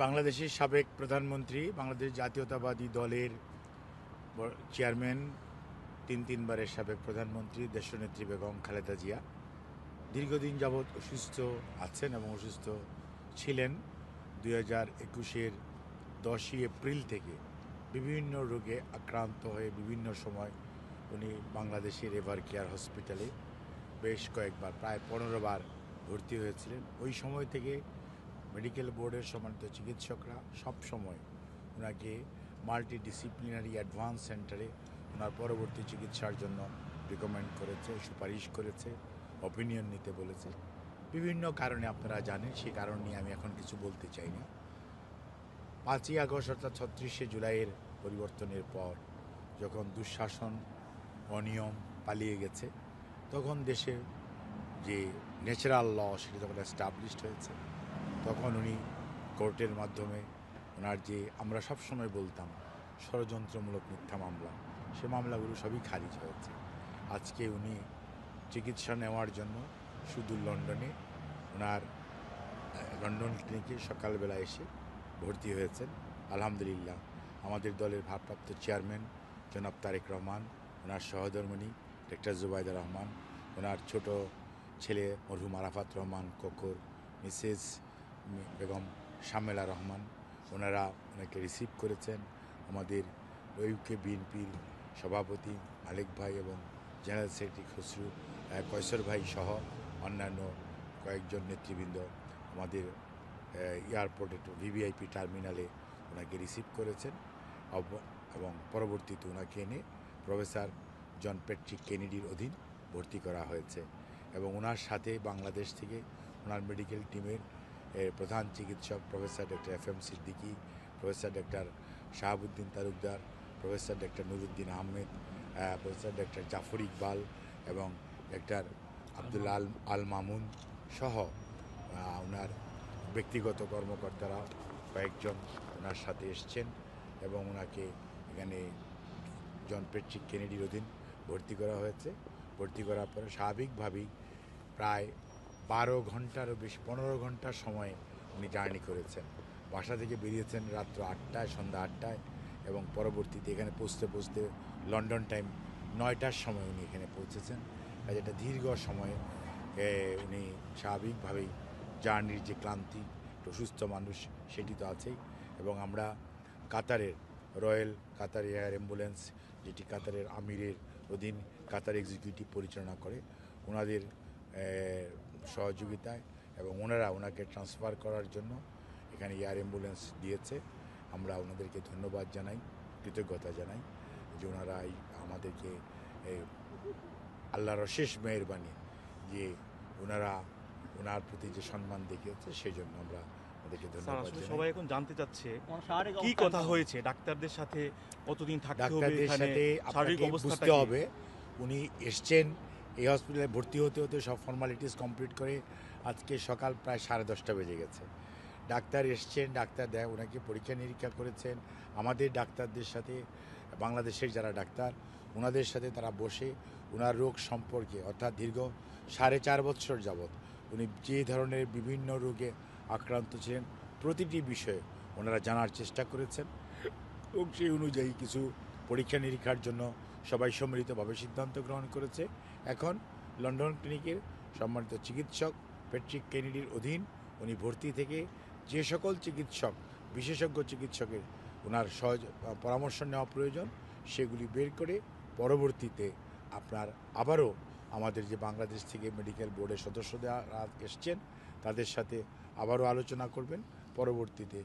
বাংলাদেশের সাবেক প্রধানমন্ত্রী, বাংলাদেশ জাতীয়তাবাদী দলের চেয়ারম্যান, তিনবারের সাবেক প্রধানমন্ত্রী দেশনেত্রী বেগম খালেদা জিয়া দীর্ঘদিন যাবৎ অসুস্থ আছেন এবং অসুস্থ ছিলেন। 2021-এর 10ই এপ্রিল থেকে বিভিন্ন রোগে আক্রান্ত হয়ে বিভিন্ন সময় উনি বাংলাদেশের এভার কেয়ার হসপিটালে বেশ কয়েকবার, প্রায় 15 বার ভর্তি হয়েছিলেন। ওই সময় থেকে মেডিকেল বোর্ডের সম্মানিত চিকিৎসকরা সব সময় ওনাকে মাল্টিডিসিপ্লিনারি অ্যাডভান্স সেন্টারে ওনার পরবর্তী চিকিৎসার জন্য রিকমেন্ড করেছে, সুপারিশ করেছে, অপিনিয়ন নিতে বলেছে। বিভিন্ন কারণে আপনারা জানেন, সেই কারণ নিয়ে আমি এখন কিছু বলতে চাই না। 5ই আগস্ট অর্থাৎ 36শে জুলাইয়ের পরিবর্তনের পর যখন দুঃশাসন, অনিয়ম পালিয়ে গেছে, তখন দেশে যে ন্যাচারাল ল সেটা যখন এস্টাবলিশড হয়েছে, তখন উনি কোর্টের মাধ্যমে ওনার যে আমরা সবসময় বলতাম ষড়যন্ত্রমূলক মিথ্যা মামলা, সে মামলাগুলো সবই খারিজ হয়েছে। আজকে উনি চিকিৎসা নেওয়ার জন্য শুধু লন্ডনে ওনার লন্ডন ক্লিনিকে সকালবেলা এসে ভর্তি হয়েছেন। আলহামদুলিল্লাহ, আমাদের দলের ভারপ্রাপ্ত চেয়ারম্যান জনাব তারেক রহমান, ওনার সহধর্মিণী ডক্টর জুবাইদা রহমান, ওনার ছোট ছেলে মরহুম আরাফাত রহমান কোকর, মিসেস বেগম শামেলা রহমান, ওনারা ওনাকে রিসিভ করেছেন। আমাদের ইউকে বিএনপির সভাপতি মালিক ভাই এবং জেনারেল সেক্রেটারি খসরু কয়সর ভাই সহ অন্যান্য কয়েকজন নেতৃবৃন্দ আমাদের এয়ারপোর্টে ভিভিআইপি টার্মিনালে ওনাকে রিসিভ করেছেন এবং পরবর্তীতে ওনাকে এনে প্রফেসর জন প্যাট্রিক কেনেডির অধীন ভর্তি করা হয়েছে। এবং ওনার সাথে বাংলাদেশ থেকে ওনার মেডিকেল টিমের প্রধান চিকিৎসক professor doctor FM Siddiqui, professor doctor Shahabuddin Talukdar, professor doctor Nuruddin Ahmed, professor doctor Jafar Iqbal এবং ডক্টর আব্দুল্লাহ আল মামুন সহ ওনার ব্যক্তিগত কর্মকর্তারা কয়েকজন ওনার সাথে এসছেন এবং ওনাকে এখানে জন প্যাট্রিক কেনেডির অধীন ভর্তি করা হয়েছে। ভর্তি করার পরে স্বাভাবিকভাবেই প্রায় 12 ঘন্টারও বেশি, 15 ঘন্টার সময় উনি জার্নি করেছেন। বাসা থেকে বেরিয়েছেন রাত্র 8টায়, সন্ধ্যা 8টায় এবং পরবর্তীতে এখানে পৌঁছতে লন্ডন টাইম 9টার সময় উনি এখানে পৌঁছেছেন। যেটা দীর্ঘ সময়ে উনি স্বাভাবিকভাবেই জার্নির যে ক্লান্তি, অসুস্থ মানুষ সেটি তো আছেই। এবং আমরা কাতারের রয়্যাল কাতার এয়ার অ্যাম্বুলেন্স, যেটি কাতারের আমিরের অধীন কাতার এক্সিকিউটিভ পরিচালনা করে, ওনাদের সহযোগিতায় এবং ওনাকে ট্রান্সফার করার জন্য এখানে এয়ার অ্যাম্বুলেন্স দিয়েছে। আমরা ওনাদেরকে ধন্যবাদ জানাই, কৃতজ্ঞতা জানাই যে ওনারা আমাদেরকে আল্লাহর অশেষ মেহেরবানি যে ওনার প্রতি যে সম্মান দেখিয়েছে, সেই জন্য আমরা ওদেরকে ধন্যবাদ জানাই। সবাই এখন জানতে চাচ্ছে কি কথা হয়েছে, ডাক্তারদের সাথে কতদিন থাকতে হবে, ডাক্তারদের সাথে আপনাকে বুঝতে হবে উনি এসছেন এই হসপিটালে ভর্তি হতে হতে সব ফর্মালিটিস কমপ্লিট করে আজকে সকাল প্রায় 10:30 বেজে গেছে। ডাক্তার এসছেন, ডাক্তার ওনাকে পরীক্ষা নিরীক্ষা করেছেন। আমাদের ডাক্তারদের সাথে, বাংলাদেশের যারা ডাক্তার ওনাদের সাথে তারা বসে ওনার রোগ সম্পর্কে, অর্থাৎ দীর্ঘ 4.5 বছর যাবৎ উনি যে ধরনের বিভিন্ন রোগে আক্রান্ত ছিলেন প্রতিটি বিষয়ে ওনারা জানার চেষ্টা করেছেন এবং সেই অনুযায়ী কিছু পরীক্ষা নিরীক্ষার জন্য সবাই সম্মিলিতভাবে সিদ্ধান্ত গ্রহণ করেছে। এখন লন্ডন ক্লিনিকের সম্মানিত চিকিৎসক প্যাট্রিক কেনেডির অধীন উনি ভর্তি থেকে যে সকল চিকিৎসক, বিশেষজ্ঞ চিকিৎসকের ওনার পরামর্শ নেওয়া প্রয়োজন সেগুলি বের করে পরবর্তীতে আপনার আবারও আমাদের যে বাংলাদেশ থেকে মেডিকেল বোর্ডের সদস্যরা এসছেন তাদের সাথে আবারও আলোচনা করবেন। পরবর্তীতে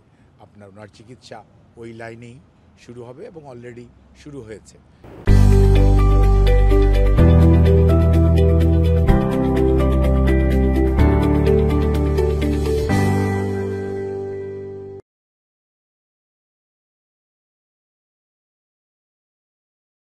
আপনার ওনার চিকিৎসা ওই লাইনেই শুরু হবে এবং অলরেডি শুরু হয়েছে।